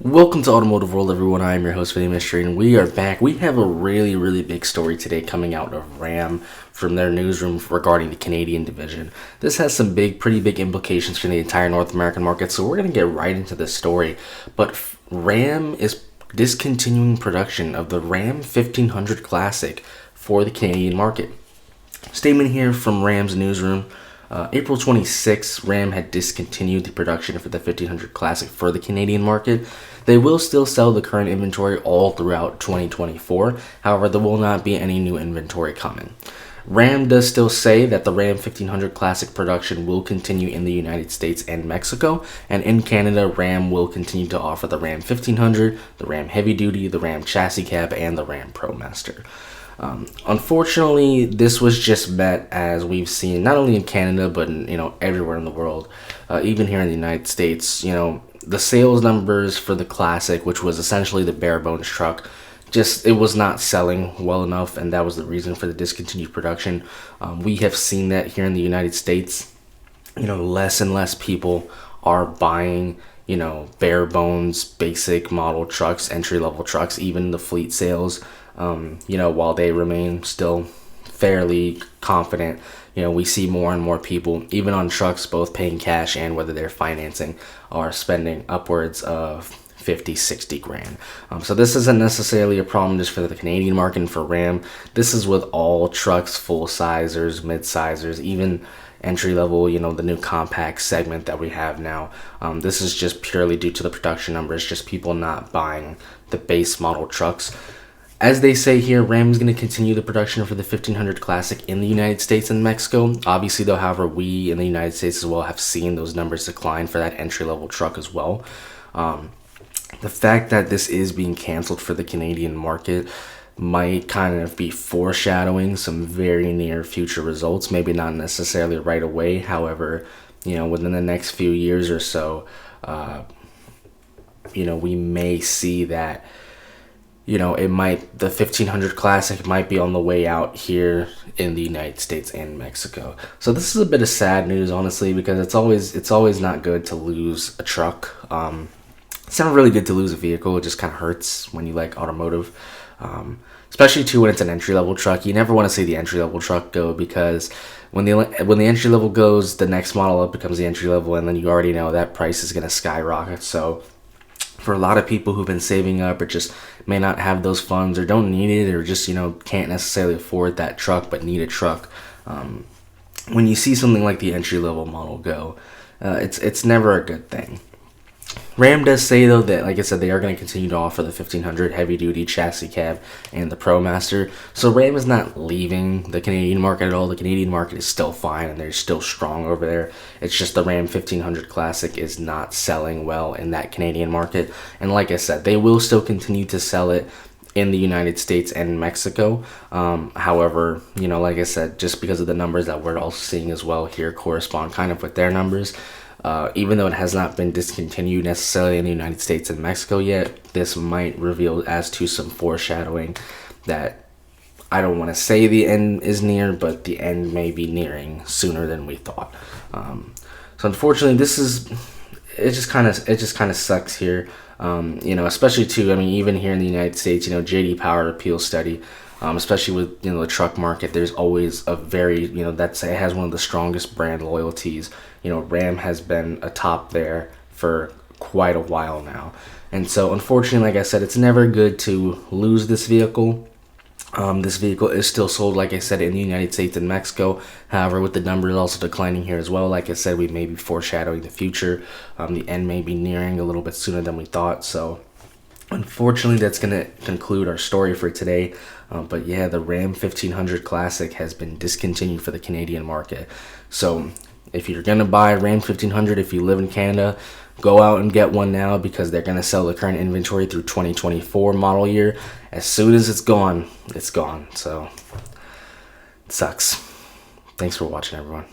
Welcome to Automotive World, everyone. I am your host, Vinny Mystery, and we are back. We have a really big story today coming out of Ram from their newsroom regarding the Canadian division. This has some pretty big implications for the entire North American market, so we're going to get right into this story. But Ram is discontinuing production of the Ram 1500 Classic for the Canadian market. Statement here from Ram's newsroom. April 26, Ram had discontinued the production for the 1500 Classic for the Canadian market. They will still sell the current inventory all throughout 2024. However, there will not be any new inventory coming. Ram does still say that the Ram 1500 Classic production will continue in the United States and Mexico, and in Canada, Ram will continue to offer the Ram 1500, the Ram Heavy Duty, the Ram Chassis Cab, and the Ram ProMaster. Unfortunately, this was just met, as we've seen not only in Canada but everywhere in the world, even here in the United States. The sales numbers for the Classic, which was essentially the bare bones truck, it was not selling well enough, and that was the reason for the discontinued production. We have seen that here in the United States. Less and less people are buying bare bones basic model trucks, entry level trucks, even the fleet sales. While they remain still fairly confident, we see more and more people, even on trucks, both paying cash and whether they're financing, are spending upwards of 50-60 grand. So this isn't necessarily a problem just for the Canadian market and for Ram. This is with all trucks, full sizers, mid sizers, even entry level, the new compact segment that we have now. This is just purely due to the production numbers, just people not buying the base model trucks. As they say here, Ram is going to continue the production for the 1500 Classic in the United States and Mexico. Obviously, though, however, we in the United States as well have seen those numbers decline for that entry-level truck as well. The fact that this is being canceled for the Canadian market might kind of be foreshadowing some very near future results. Maybe not necessarily right away. However, within the next few years or so, we may see that the 1500 Classic might be on the way out here in the United States and Mexico. So this is a bit of sad news, honestly, because it's always not good to lose a truck. It's not really good to lose a vehicle. It just kind of hurts when you like automotive, especially too when it's an entry level truck. You never want to see the entry level truck go, because when the entry level goes, the next model up becomes the entry level, and then you already know that price is going to skyrocket. So for a lot of people who've been saving up or just may not have those funds or don't need it, or just can't necessarily afford that truck but need a truck, when you see something like the entry level model go, it's never a good thing. Ram does say, though, that, like I said, they are going to continue to offer the 1500 heavy duty chassis cab and the ProMaster. So Ram is not leaving the Canadian market at all. The Canadian market is still fine and they're still strong over there. It's just the Ram 1500 Classic is not selling well in that Canadian market. And like I said, they will still continue to sell it in the United States and Mexico. However, like I said, just because of the numbers that we're also seeing as well here correspond kind of with their numbers. Even though it has not been discontinued necessarily in the United States and Mexico yet, this might reveal as to some foreshadowing that I don't want to say the end is near, but the end may be nearing sooner than we thought. So unfortunately, it just kind of sucks here. Especially too, even here in the United States, JD Power Appeal study, especially with the truck market, there's always a very it has one of the strongest brand loyalties. Ram has been atop there for quite a while now, and so unfortunately, like I said, it's never good to lose this vehicle. This vehicle is still sold, like I said, in the United States and Mexico. However, with the numbers also declining here as well, like I said, we may be foreshadowing the future. The end may be nearing a little bit sooner than we thought. So unfortunately, that's going to conclude our story for today. But yeah, the Ram 1500 Classic has been discontinued for the Canadian market. So if you're going to buy a Ram 1500, if you live in Canada, go out and get one now, because they're going to sell the current inventory through 2024 model year. As soon as it's gone, it's gone. So it sucks. Thanks for watching, everyone.